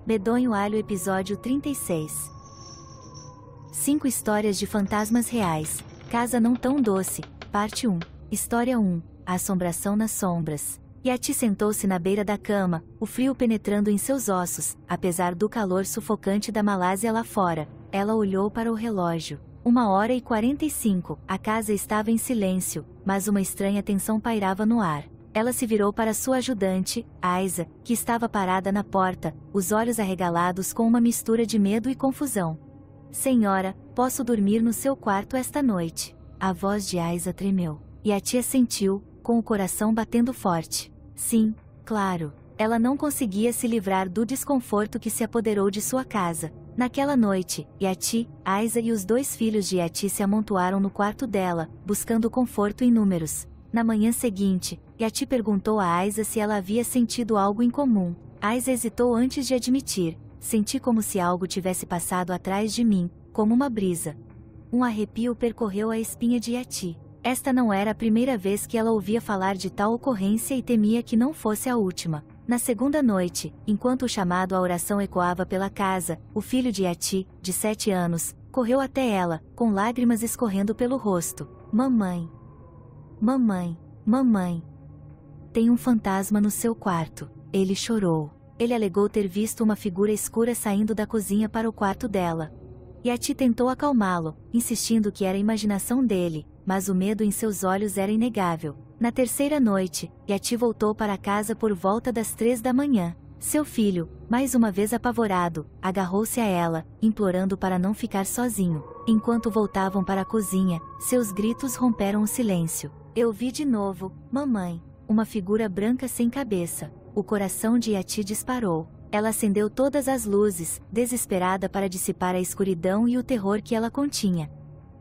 Medonho Alho Episódio 36. 5 histórias de fantasmas reais. Casa Não Tão Doce, Parte 1. História 1. A Assombração nas Sombras. Yati sentou-se na beira da cama, o frio penetrando em seus ossos, apesar do calor sufocante da Malásia lá fora. Ela olhou para o relógio. 1h45. A casa estava em silêncio, mas uma estranha tensão pairava no ar. Ela se virou para sua ajudante, Aiza, que estava parada na porta, os olhos arregalados com uma mistura de medo e confusão. Senhora, posso dormir no seu quarto esta noite? A voz de Aiza tremeu. E a tia sentiu, com o coração batendo forte. Sim, claro. Ela não conseguia se livrar do desconforto que se apoderou de sua casa. Naquela noite, Yati, Aiza e os 2 filhos de Yati se amontoaram no quarto dela, buscando conforto em números. Na manhã seguinte, Yati perguntou a Aiza se ela havia sentido algo incomum. Aiza hesitou antes de admitir. Senti como se algo tivesse passado atrás de mim, como uma brisa. Um arrepio percorreu a espinha de Yati. Esta não era a primeira vez que ela ouvia falar de tal ocorrência e temia que não fosse a última. Na segunda noite, enquanto o chamado à oração ecoava pela casa, o filho de Yati, de 7 anos, correu até ela, com lágrimas escorrendo pelo rosto. Mamãe. Mamãe, mamãe. Tem um fantasma no seu quarto. Ele chorou. Ele alegou ter visto uma figura escura saindo da cozinha para o quarto dela. Yati tentou acalmá-lo, insistindo que era a imaginação dele, mas o medo em seus olhos era inegável. Na terceira noite, Yati voltou para casa por volta das 3 da manhã. Seu filho, mais uma vez apavorado, agarrou-se a ela, implorando para não ficar sozinho. Enquanto voltavam para a cozinha, seus gritos romperam o silêncio. Eu vi de novo, mamãe. Uma figura branca sem cabeça. O coração de Yati disparou. Ela acendeu todas as luzes, desesperada para dissipar a escuridão e o terror que ela continha.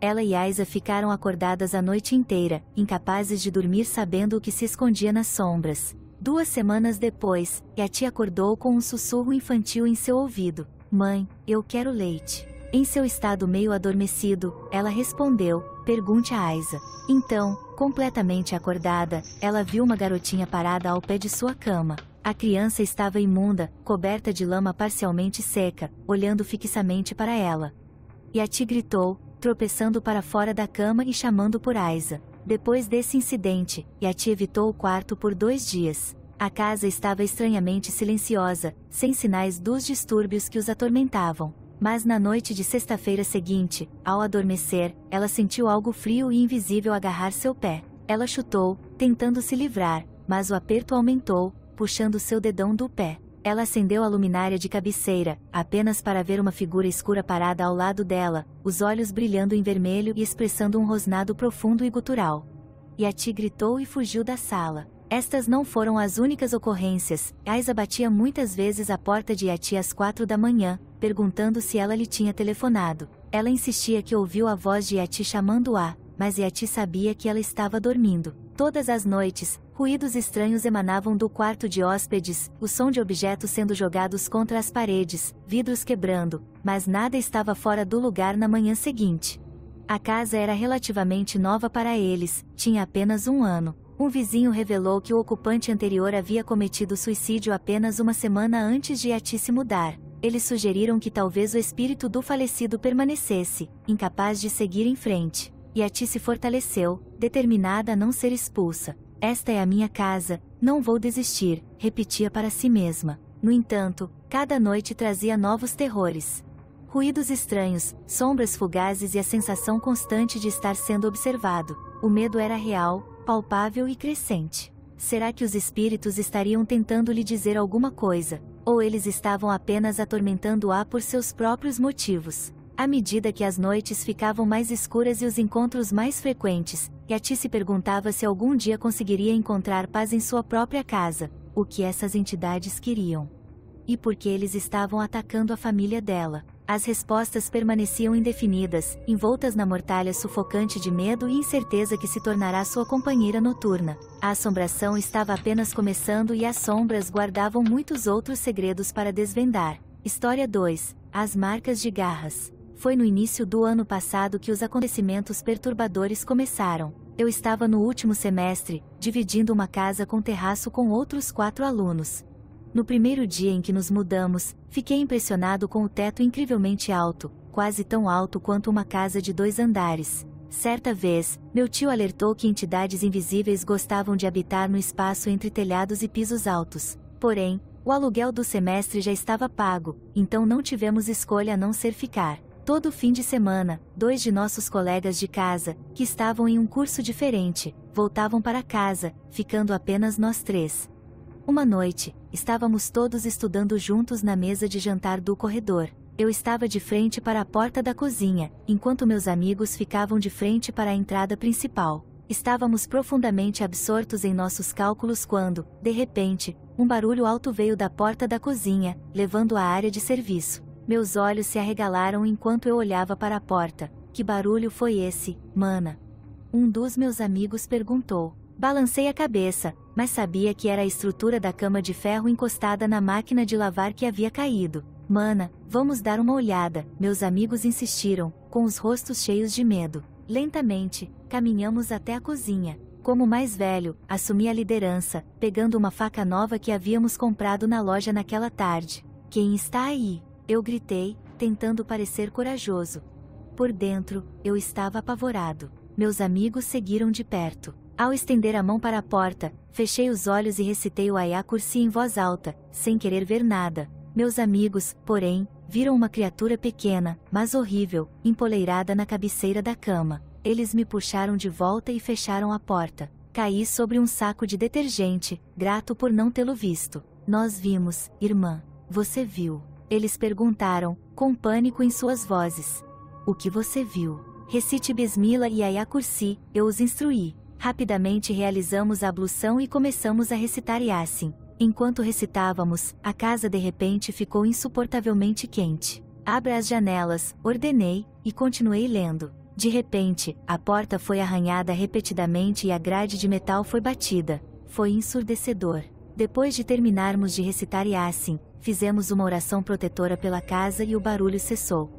Ela e Aiza ficaram acordadas a noite inteira, incapazes de dormir sabendo o que se escondia nas sombras. 2 semanas depois, Yati acordou com um sussurro infantil em seu ouvido. Mãe, eu quero leite. Em seu estado meio adormecido, ela respondeu, pergunte a Aiza. Então, completamente acordada, ela viu uma garotinha parada ao pé de sua cama. A criança estava imunda, coberta de lama parcialmente seca, olhando fixamente para ela. Yati gritou, tropeçando para fora da cama e chamando por Aiza. Depois desse incidente, Yati evitou o quarto por 2 dias. A casa estava estranhamente silenciosa, sem sinais dos distúrbios que os atormentavam. Mas na noite de sexta-feira seguinte, ao adormecer, ela sentiu algo frio e invisível agarrar seu pé. Ela chutou, tentando se livrar, mas o aperto aumentou, puxando seu dedão do pé. Ela acendeu a luminária de cabeceira, apenas para ver uma figura escura parada ao lado dela, os olhos brilhando em vermelho e expressando um rosnado profundo e gutural. Yati gritou e fugiu da sala. Estas não foram as únicas ocorrências. Aiza batia muitas vezes à porta de Yati às 4 da manhã, perguntando se ela lhe tinha telefonado. Ela insistia que ouviu a voz de Yati chamando-a, mas Yati sabia que ela estava dormindo. Todas as noites, ruídos estranhos emanavam do quarto de hóspedes, o som de objetos sendo jogados contra as paredes, vidros quebrando, mas nada estava fora do lugar na manhã seguinte. A casa era relativamente nova para eles, tinha apenas 1 ano. Um vizinho revelou que o ocupante anterior havia cometido suicídio apenas 1 semana antes de Yati se mudar. Eles sugeriram que talvez o espírito do falecido permanecesse, incapaz de seguir em frente. Yati se fortaleceu, determinada a não ser expulsa. Esta é a minha casa, não vou desistir, repetia para si mesma. No entanto, cada noite trazia novos terrores. Ruídos estranhos, sombras fugazes e a sensação constante de estar sendo observado. O medo era real, palpável e crescente. Será que os espíritos estariam tentando lhe dizer alguma coisa? Ou eles estavam apenas atormentando-a por seus próprios motivos? À medida que as noites ficavam mais escuras e os encontros mais frequentes, Yati se perguntava se algum dia conseguiria encontrar paz em sua própria casa. O que essas entidades queriam? E por que eles estavam atacando a família dela? As respostas permaneciam indefinidas, envoltas na mortalha sufocante de medo e incerteza que se tornará sua companheira noturna. A assombração estava apenas começando e as sombras guardavam muitos outros segredos para desvendar. História 2. As marcas de garras. Foi no início do ano passado que os acontecimentos perturbadores começaram. Eu estava no último semestre, dividindo uma casa com terraço com outros 4 alunos. No primeiro dia em que nos mudamos, fiquei impressionado com o teto incrivelmente alto, quase tão alto quanto uma casa de 2 andares. Certa vez, meu tio alertou que entidades invisíveis gostavam de habitar no espaço entre telhados e pisos altos. Porém, o aluguel do semestre já estava pago, então não tivemos escolha a não ser ficar. Todo fim de semana, 2 de nossos colegas de casa, que estavam em um curso diferente, voltavam para casa, ficando apenas nós 3. Uma noite, estávamos todos estudando juntos na mesa de jantar do corredor. Eu estava de frente para a porta da cozinha, enquanto meus amigos ficavam de frente para a entrada principal. Estávamos profundamente absortos em nossos cálculos quando, de repente, um barulho alto veio da porta da cozinha, levando à área de serviço. Meus olhos se arregalaram enquanto eu olhava para a porta. Que barulho foi esse, mana? Um dos meus amigos perguntou. Balancei a cabeça, mas sabia que era a estrutura da cama de ferro encostada na máquina de lavar que havia caído. Mana, vamos dar uma olhada, meus amigos insistiram, com os rostos cheios de medo. Lentamente, caminhamos até a cozinha. Como mais velho, assumi a liderança, pegando uma faca nova que havíamos comprado na loja naquela tarde. Quem está aí? Eu gritei, tentando parecer corajoso. Por dentro, eu estava apavorado. Meus amigos seguiram de perto. Ao estender a mão para a porta, fechei os olhos e recitei o Ayah Kursi em voz alta, sem querer ver nada. Meus amigos, porém, viram uma criatura pequena, mas horrível, empoleirada na cabeceira da cama. Eles me puxaram de volta e fecharam a porta. Caí sobre um saco de detergente, grato por não tê-lo visto. Nós vimos, irmã. Você viu? Eles perguntaram, com pânico em suas vozes. O que você viu? Recite Bismillah e Ayah Kursi, eu os instruí. Rapidamente realizamos a ablução e começamos a recitar Yasin. Enquanto recitávamos, a casa de repente ficou insuportavelmente quente. Abra as janelas, ordenei, e continuei lendo. De repente, a porta foi arranhada repetidamente e a grade de metal foi batida. Foi ensurdecedor. Depois de terminarmos de recitar Yasin, fizemos uma oração protetora pela casa e o barulho cessou.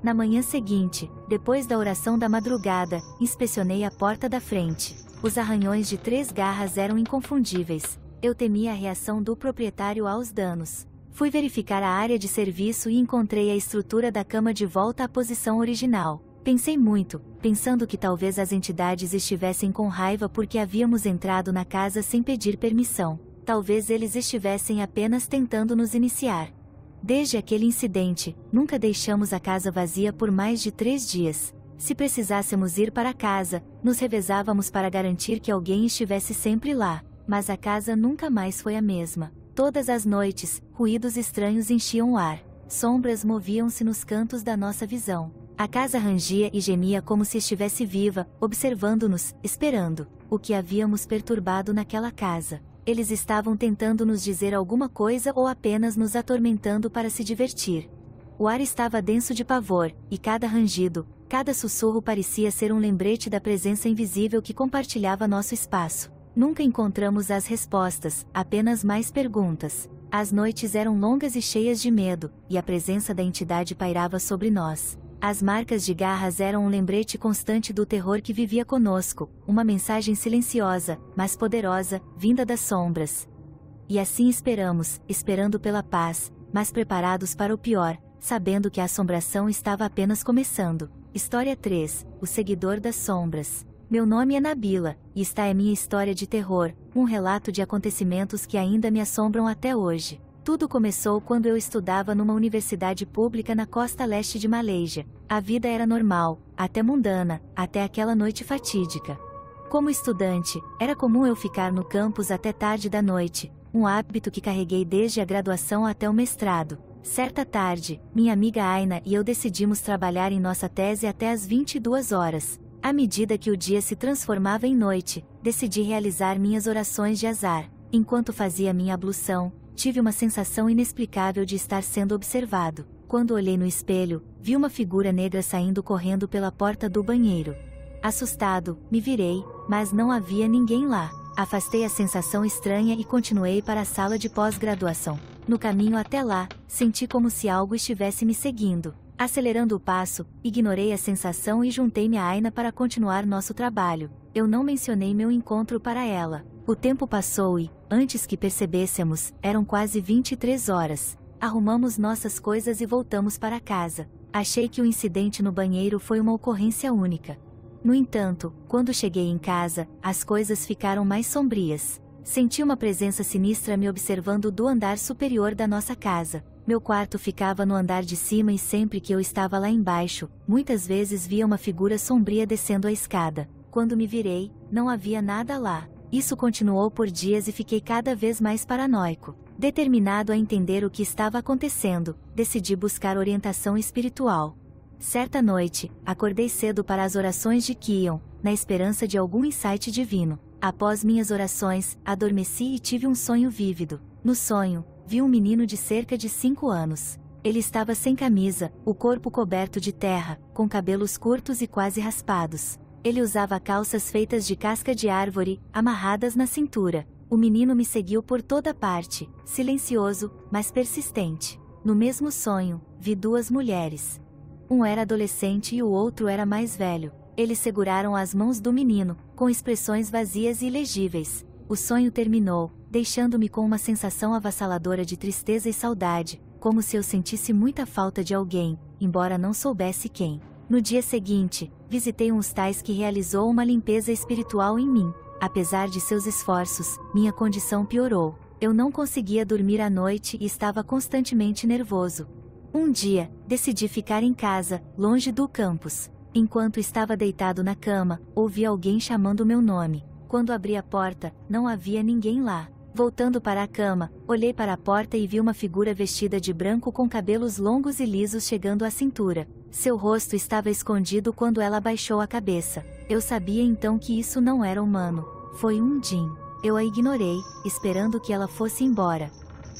Na manhã seguinte, depois da oração da madrugada, inspecionei a porta da frente. Os arranhões de 3 garras eram inconfundíveis. Eu temia a reação do proprietário aos danos. Fui verificar a área de serviço e encontrei a estrutura da cama de volta à posição original. Pensei muito, pensando que talvez as entidades estivessem com raiva porque havíamos entrado na casa sem pedir permissão. Talvez eles estivessem apenas tentando nos iniciar. Desde aquele incidente, nunca deixamos a casa vazia por mais de 3 dias. Se precisássemos ir para casa, nos revezávamos para garantir que alguém estivesse sempre lá. Mas a casa nunca mais foi a mesma. Todas as noites, ruídos estranhos enchiam o ar. Sombras moviam-se nos cantos da nossa visão. A casa rangia e gemia como se estivesse viva, observando-nos, esperando. O que havíamos perturbado naquela casa? Eles estavam tentando nos dizer alguma coisa ou apenas nos atormentando para se divertir? O ar estava denso de pavor, e cada rangido, cada sussurro parecia ser um lembrete da presença invisível que compartilhava nosso espaço. Nunca encontramos as respostas, apenas mais perguntas. As noites eram longas e cheias de medo, e a presença da entidade pairava sobre nós. As marcas de garras eram um lembrete constante do terror que vivia conosco, uma mensagem silenciosa, mas poderosa, vinda das sombras. E assim esperamos, esperando pela paz, mas preparados para o pior, sabendo que a assombração estava apenas começando. História 3, O Seguidor das Sombras. Meu nome é Nabila, e esta é minha história de terror, um relato de acontecimentos que ainda me assombram até hoje. Tudo começou quando eu estudava numa universidade pública na costa leste de Malaysia. A vida era normal, até mundana, até aquela noite fatídica. Como estudante, era comum eu ficar no campus até tarde da noite, um hábito que carreguei desde a graduação até o mestrado. Certa tarde, minha amiga Aina e eu decidimos trabalhar em nossa tese até às 22 horas. À medida que o dia se transformava em noite, decidi realizar minhas orações de azar. Enquanto fazia minha ablução, tive uma sensação inexplicável de estar sendo observado. Quando olhei no espelho, vi uma figura negra saindo correndo pela porta do banheiro. Assustado, me virei, mas não havia ninguém lá. Afastei a sensação estranha e continuei para a sala de pós-graduação. No caminho até lá, senti como se algo estivesse me seguindo. Acelerando o passo, ignorei a sensação e juntei-me a Aina para continuar nosso trabalho. Eu não mencionei meu encontro para ela. O tempo passou e, Antes que percebêssemos, eram quase 23 horas. Arrumamos nossas coisas e voltamos para casa. Achei que o incidente no banheiro foi uma ocorrência única. No entanto, quando cheguei em casa, as coisas ficaram mais sombrias. Senti uma presença sinistra me observando do andar superior da nossa casa. Meu quarto ficava no andar de cima e sempre que eu estava lá embaixo, muitas vezes via uma figura sombria descendo a escada. Quando me virei, não havia nada lá. Isso continuou por dias e fiquei cada vez mais paranoico. Determinado a entender o que estava acontecendo, decidi buscar orientação espiritual. Certa noite, acordei cedo para as orações de Kion, na esperança de algum insight divino. Após minhas orações, adormeci e tive um sonho vívido. No sonho, vi um menino de cerca de 5 anos. Ele estava sem camisa, o corpo coberto de terra, com cabelos curtos e quase raspados. Ele usava calças feitas de casca de árvore, amarradas na cintura. O menino me seguiu por toda parte, silencioso, mas persistente. No mesmo sonho, vi 2 mulheres. Um era adolescente e o outro era mais velho. Eles seguraram as mãos do menino, com expressões vazias e ilegíveis. O sonho terminou, deixando-me com uma sensação avassaladora de tristeza e saudade, como se eu sentisse muita falta de alguém, embora não soubesse quem. No dia seguinte, visitei um hostais que realizou uma limpeza espiritual em mim. Apesar de seus esforços, minha condição piorou. Eu não conseguia dormir à noite e estava constantemente nervoso. Um dia, decidi ficar em casa, longe do campus. Enquanto estava deitado na cama, ouvi alguém chamando meu nome. Quando abri a porta, não havia ninguém lá. Voltando para a cama, olhei para a porta e vi uma figura vestida de branco com cabelos longos e lisos chegando à cintura. Seu rosto estava escondido quando ela abaixou a cabeça. Eu sabia então que isso não era humano. Foi um djinn. Eu a ignorei, esperando que ela fosse embora.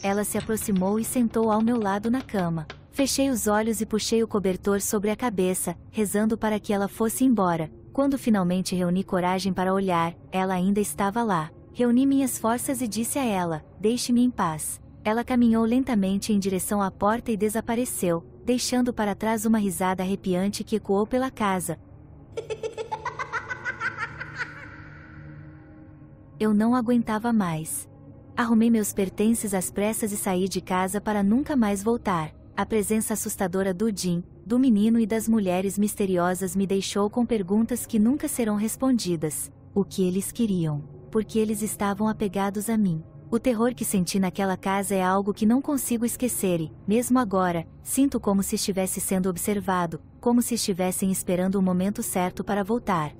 Ela se aproximou e sentou ao meu lado na cama. Fechei os olhos e puxei o cobertor sobre a cabeça, rezando para que ela fosse embora. Quando finalmente reuni coragem para olhar, ela ainda estava lá. Reuni minhas forças e disse a ela: "Deixe-me em paz." Ela caminhou lentamente em direção à porta e desapareceu, deixando para trás uma risada arrepiante que ecoou pela casa. Eu não aguentava mais. Arrumei meus pertences às pressas e saí de casa para nunca mais voltar. A presença assustadora do djinn, do menino e das mulheres misteriosas me deixou com perguntas que nunca serão respondidas. O que eles queriam? Por que eles estavam apegados a mim? O terror que senti naquela casa é algo que não consigo esquecer e, mesmo agora, sinto como se estivesse sendo observado, como se estivessem esperando o momento certo para voltar.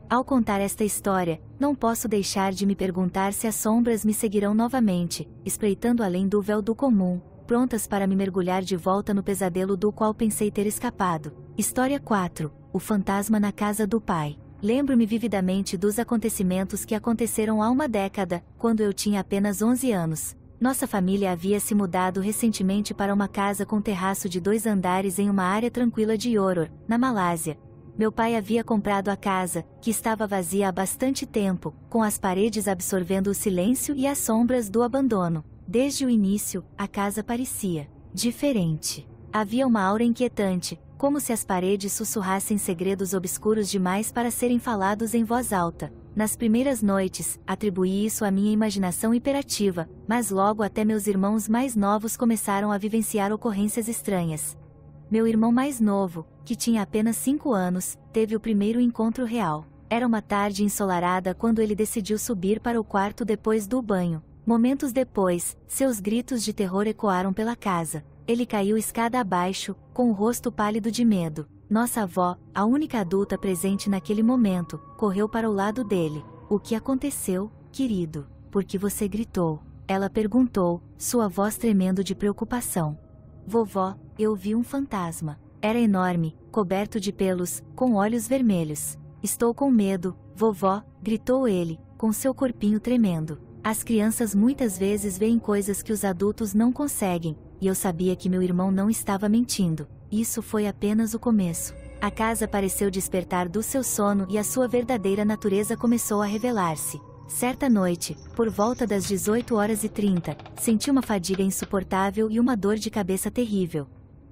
Ao contar esta história, não posso deixar de me perguntar se as sombras me seguirão novamente, espreitando além do véu do comum, prontas para me mergulhar de volta no pesadelo do qual pensei ter escapado. História 4. O fantasma na casa do pai. Lembro-me vividamente dos acontecimentos que aconteceram há uma década, quando eu tinha apenas 11 anos. Nossa família havia se mudado recentemente para uma casa com terraço de 2 andares em uma área tranquila de Yoror, na Malásia. Meu pai havia comprado a casa, que estava vazia há bastante tempo, com as paredes absorvendo o silêncio e as sombras do abandono. Desde o início, a casa parecia diferente. Havia uma aura inquietante, como se as paredes sussurrassem segredos obscuros demais para serem falados em voz alta. Nas primeiras noites, atribuí isso à minha imaginação hiperativa, mas logo até meus irmãos mais novos começaram a vivenciar ocorrências estranhas. Meu irmão mais novo, que tinha apenas 5 anos, teve o primeiro encontro real. Era uma tarde ensolarada quando ele decidiu subir para o quarto depois do banho. Momentos depois, seus gritos de terror ecoaram pela casa. Ele caiu escada abaixo, com o rosto pálido de medo. Nossa avó, a única adulta presente naquele momento, correu para o lado dele. "O que aconteceu, querido? Por que você gritou?" Ela perguntou, sua voz tremendo de preocupação. "Vovó, eu vi um fantasma. Era enorme, coberto de pelos, com olhos vermelhos. Estou com medo, vovó", gritou ele, com seu corpinho tremendo. As crianças muitas vezes veem coisas que os adultos não conseguem, e eu sabia que meu irmão não estava mentindo. Isso foi apenas o começo. A casa pareceu despertar do seu sono e a sua verdadeira natureza começou a revelar-se. Certa noite, por volta das 18h30, senti uma fadiga insuportável e uma dor de cabeça terrível.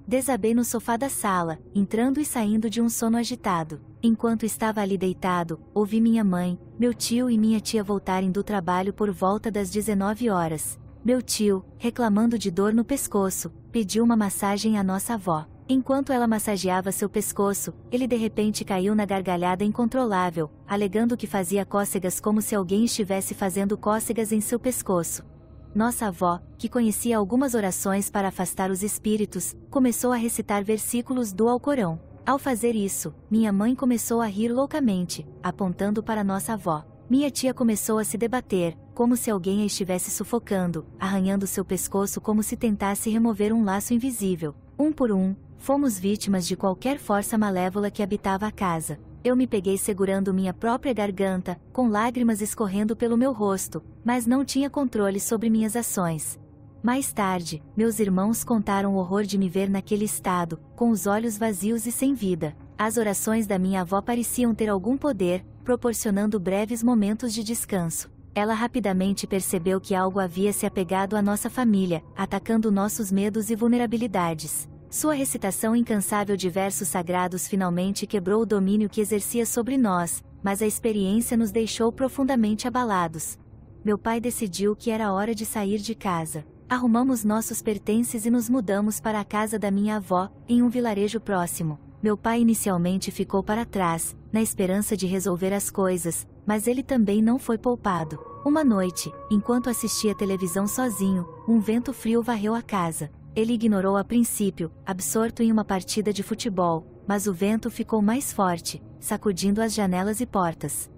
Desabei no sofá da sala, entrando e saindo de um sono agitado. Enquanto estava ali deitado, ouvi minha mãe, meu tio e minha tia voltarem do trabalho por volta das 19 horas. Meu tio, reclamando de dor no pescoço, pediu uma massagem à nossa avó. Enquanto ela massageava seu pescoço, ele de repente caiu na gargalhada incontrolável, alegando que fazia cócegas como se alguém estivesse fazendo cócegas em seu pescoço. Nossa avó, que conhecia algumas orações para afastar os espíritos, começou a recitar versículos do Alcorão. Ao fazer isso, minha mãe começou a rir loucamente, apontando para nossa avó. Minha tia começou a se debater, como se alguém a estivesse sufocando, arranhando seu pescoço como se tentasse remover um laço invisível. Um por um, fomos vítimas de qualquer força malévola que habitava a casa. Eu me peguei segurando minha própria garganta, com lágrimas escorrendo pelo meu rosto, mas não tinha controle sobre minhas ações. Mais tarde, meus irmãos contaram o horror de me ver naquele estado, com os olhos vazios e sem vida. As orações da minha avó pareciam ter algum poder, proporcionando breves momentos de descanso. Ela rapidamente percebeu que algo havia se apegado à nossa família, atacando nossos medos e vulnerabilidades. Sua recitação incansável de versos sagrados finalmente quebrou o domínio que exercia sobre nós, mas a experiência nos deixou profundamente abalados. Meu pai decidiu que era hora de sair de casa. Arrumamos nossos pertences e nos mudamos para a casa da minha avó, em um vilarejo próximo. Meu pai inicialmente ficou para trás, na esperança de resolver as coisas, mas ele também não foi poupado. Uma noite, enquanto assistia televisão sozinho, um vento frio varreu a casa. Ele ignorou a princípio, absorto em uma partida de futebol, mas o vento ficou mais forte, sacudindo as janelas e portas.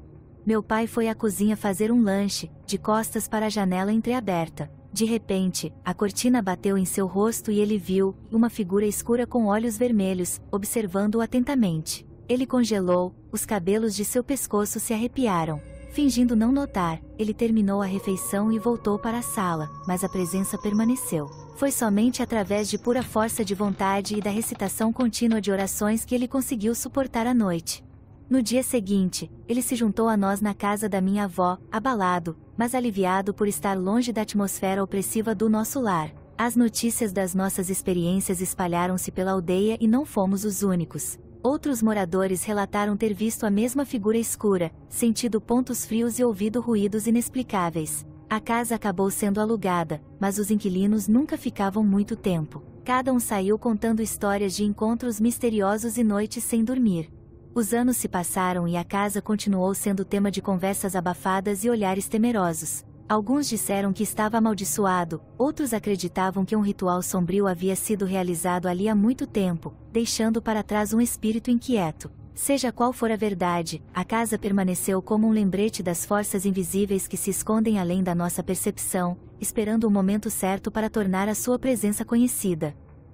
Meu pai foi à cozinha fazer um lanche, de costas para a janela entreaberta. De repente, a cortina bateu em seu rosto e ele viu uma figura escura com olhos vermelhos, observando-o atentamente. Ele congelou, os cabelos de seu pescoço se arrepiaram. Fingindo não notar, ele terminou a refeição e voltou para a sala, mas a presença permaneceu. Foi somente através de pura força de vontade e da recitação contínua de orações que ele conseguiu suportar a noite. No dia seguinte, ele se juntou a nós na casa da minha avó, abalado, mas aliviado por estar longe da atmosfera opressiva do nosso lar. As notícias das nossas experiências espalharam-se pela aldeia e não fomos os únicos. Outros moradores relataram ter visto a mesma figura escura, sentido pontos frios e ouvido ruídos inexplicáveis. A casa acabou sendo alugada, mas os inquilinos nunca ficavam muito tempo. Cada um saiu contando histórias de encontros misteriosos e noites sem dormir. Os anos se passaram e a casa continuou sendo tema de conversas abafadas e olhares temerosos. Alguns disseram que estava amaldiçoado, outros acreditavam que um ritual sombrio havia sido realizado ali há muito tempo, deixando para trás um espírito inquieto. Seja qual for a verdade, a casa permaneceu como um lembrete das forças invisíveis que se escondem além da nossa percepção, esperando o momento certo para tornar a sua presença conhecida.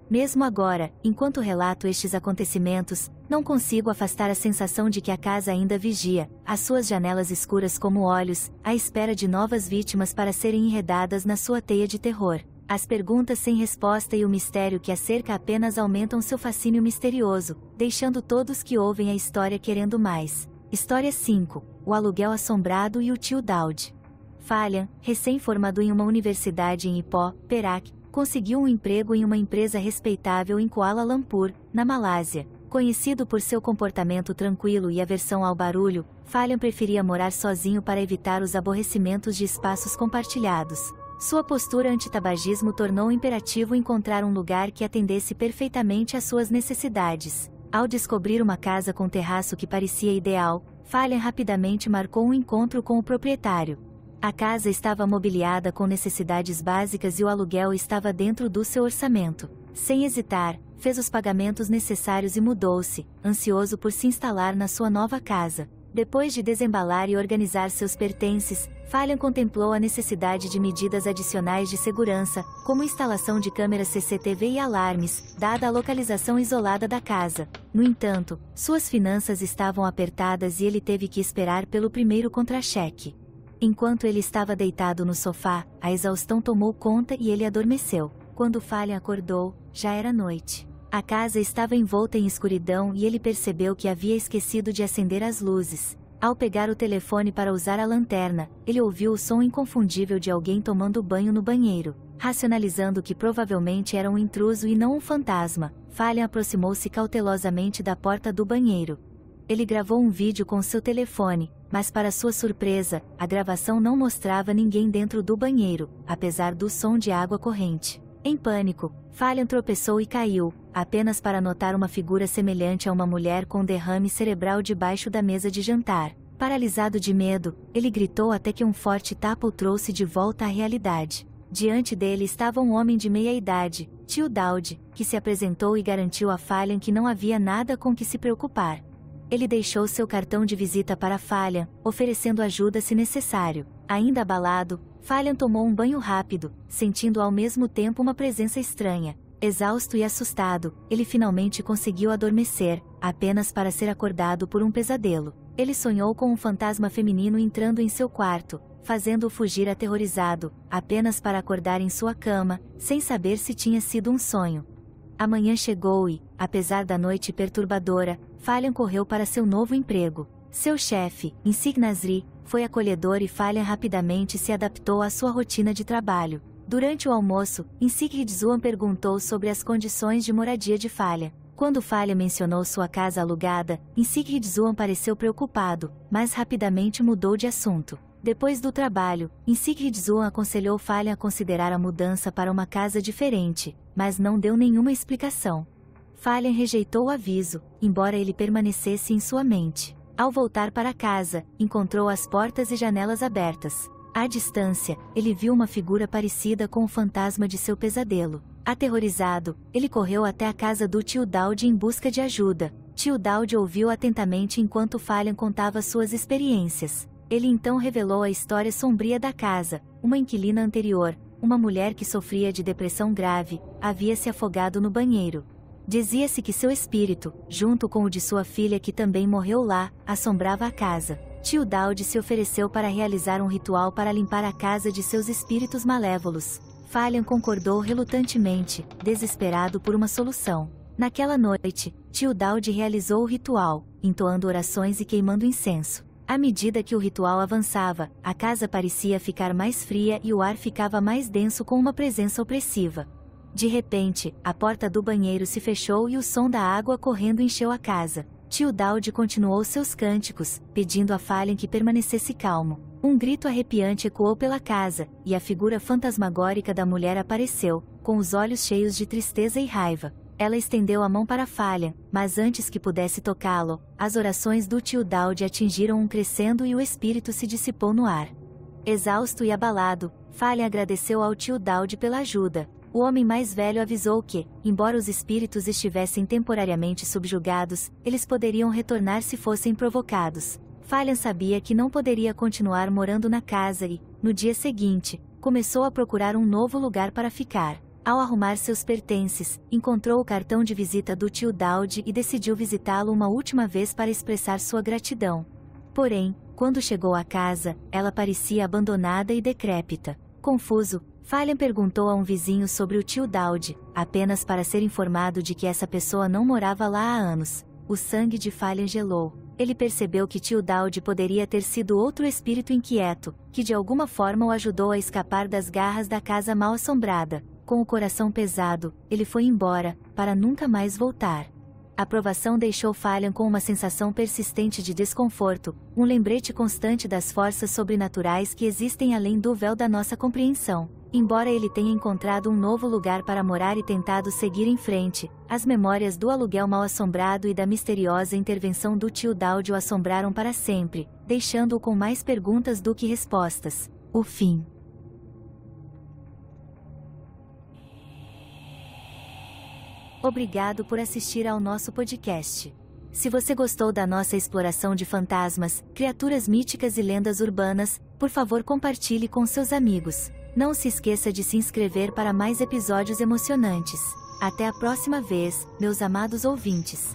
Mesmo agora, enquanto relato estes acontecimentos, não consigo afastar a sensação de que a casa ainda vigia, as suas janelas escuras como olhos, à espera de novas vítimas para serem enredadas na sua teia de terror. As perguntas sem resposta e o mistério que a cerca apenas aumentam seu fascínio misterioso, deixando todos que ouvem a história querendo mais. História 5. O aluguel assombrado e o tio Daud. Falhan, recém-formado em uma universidade em Ipoh, Perak, conseguiu um emprego em uma empresa respeitável em Kuala Lumpur, na Malásia. Conhecido por seu comportamento tranquilo e aversão ao barulho, Falhan preferia morar sozinho para evitar os aborrecimentos de espaços compartilhados. Sua postura anti-tabagismo tornou imperativo encontrar um lugar que atendesse perfeitamente às suas necessidades. Ao descobrir uma casa com terraço que parecia ideal, Falhan rapidamente marcou um encontro com o proprietário. A casa estava mobiliada com necessidades básicas e o aluguel estava dentro do seu orçamento. Sem hesitar, fez os pagamentos necessários e mudou-se, ansioso por se instalar na sua nova casa. Depois de desembalar e organizar seus pertences, Falhan contemplou a necessidade de medidas adicionais de segurança, como instalação de câmeras CCTV e alarmes, dada a localização isolada da casa. No entanto, suas finanças estavam apertadas e ele teve que esperar pelo primeiro contra-cheque. Enquanto ele estava deitado no sofá, a exaustão tomou conta e ele adormeceu. Quando Falhan acordou, já era noite. A casa estava envolta em escuridão e ele percebeu que havia esquecido de acender as luzes. Ao pegar o telefone para usar a lanterna, ele ouviu o som inconfundível de alguém tomando banho no banheiro. Racionalizando que provavelmente era um intruso e não um fantasma, Falhan aproximou-se cautelosamente da porta do banheiro. Ele gravou um vídeo com seu telefone, mas para sua surpresa, a gravação não mostrava ninguém dentro do banheiro, apesar do som de água corrente. Em pânico, Falion tropeçou e caiu, apenas para notar uma figura semelhante a uma mulher com derrame cerebral debaixo da mesa de jantar. Paralisado de medo, ele gritou até que um forte tapa o trouxe de volta à realidade. Diante dele estava um homem de meia-idade, Tio Daud, que se apresentou e garantiu a Falion que não havia nada com que se preocupar. Ele deixou seu cartão de visita para Falion, oferecendo ajuda se necessário. Ainda abalado, Falion tomou um banho rápido, sentindo ao mesmo tempo uma presença estranha. Exausto e assustado, ele finalmente conseguiu adormecer, apenas para ser acordado por um pesadelo. Ele sonhou com um fantasma feminino entrando em seu quarto, fazendo-o fugir aterrorizado, apenas para acordar em sua cama, sem saber se tinha sido um sonho. A manhã chegou e, apesar da noite perturbadora, Falion correu para seu novo emprego. Seu chefe, Insig Nasri, foi acolhedor e Falion rapidamente se adaptou à sua rotina de trabalho. Durante o almoço, Insig Hidzuan perguntou sobre as condições de moradia de Falion. Quando Falion mencionou sua casa alugada, Insig Hidzuan pareceu preocupado, mas rapidamente mudou de assunto. Depois do trabalho, Insig Hidzuan aconselhou Falion a considerar a mudança para uma casa diferente, mas não deu nenhuma explicação. Falion rejeitou o aviso, embora ele permanecesse em sua mente. Ao voltar para casa, encontrou as portas e janelas abertas. À distância, ele viu uma figura parecida com o fantasma de seu pesadelo. Aterrorizado, ele correu até a casa do Tio Daud em busca de ajuda. Tio Daud ouviu atentamente enquanto Falion contava suas experiências. Ele então revelou a história sombria da casa. Uma inquilina anterior, uma mulher que sofria de depressão grave, havia se afogado no banheiro. Dizia-se que seu espírito, junto com o de sua filha que também morreu lá, assombrava a casa. Tio Daud se ofereceu para realizar um ritual para limpar a casa de seus espíritos malévolos. Falion concordou relutantemente, desesperado por uma solução. Naquela noite, Tio Daud realizou o ritual, entoando orações e queimando incenso. À medida que o ritual avançava, a casa parecia ficar mais fria e o ar ficava mais denso com uma presença opressiva. De repente, a porta do banheiro se fechou e o som da água correndo encheu a casa. Tio Daud continuou seus cânticos, pedindo a Falion que permanecesse calmo. Um grito arrepiante ecoou pela casa, e a figura fantasmagórica da mulher apareceu, com os olhos cheios de tristeza e raiva. Ela estendeu a mão para Falion, mas antes que pudesse tocá-lo, as orações do Tio Daud atingiram um crescendo e o espírito se dissipou no ar. Exausto e abalado, Falion agradeceu ao Tio Daud pela ajuda. O homem mais velho avisou que, embora os espíritos estivessem temporariamente subjugados, eles poderiam retornar se fossem provocados. Falion sabia que não poderia continuar morando na casa e, no dia seguinte, começou a procurar um novo lugar para ficar. Ao arrumar seus pertences, encontrou o cartão de visita do Tio Daud e decidiu visitá-lo uma última vez para expressar sua gratidão. Porém, quando chegou à casa, ela parecia abandonada e decrépita. Confuso, Falion perguntou a um vizinho sobre o Tio Daud, apenas para ser informado de que essa pessoa não morava lá há anos. O sangue de Falion gelou. Ele percebeu que Tio Daud poderia ter sido outro espírito inquieto, que de alguma forma o ajudou a escapar das garras da casa mal assombrada. Com o coração pesado, ele foi embora, para nunca mais voltar. A provação deixou Falion com uma sensação persistente de desconforto, um lembrete constante das forças sobrenaturais que existem além do véu da nossa compreensão. Embora ele tenha encontrado um novo lugar para morar e tentado seguir em frente, as memórias do aluguel mal assombrado e da misteriosa intervenção do Tio Daud o assombraram para sempre, deixando-o com mais perguntas do que respostas. O fim. Obrigado por assistir ao nosso podcast. Se você gostou da nossa exploração de fantasmas, criaturas míticas e lendas urbanas, por favor compartilhe com seus amigos. Não se esqueça de se inscrever para mais episódios emocionantes. Até a próxima vez, meus amados ouvintes.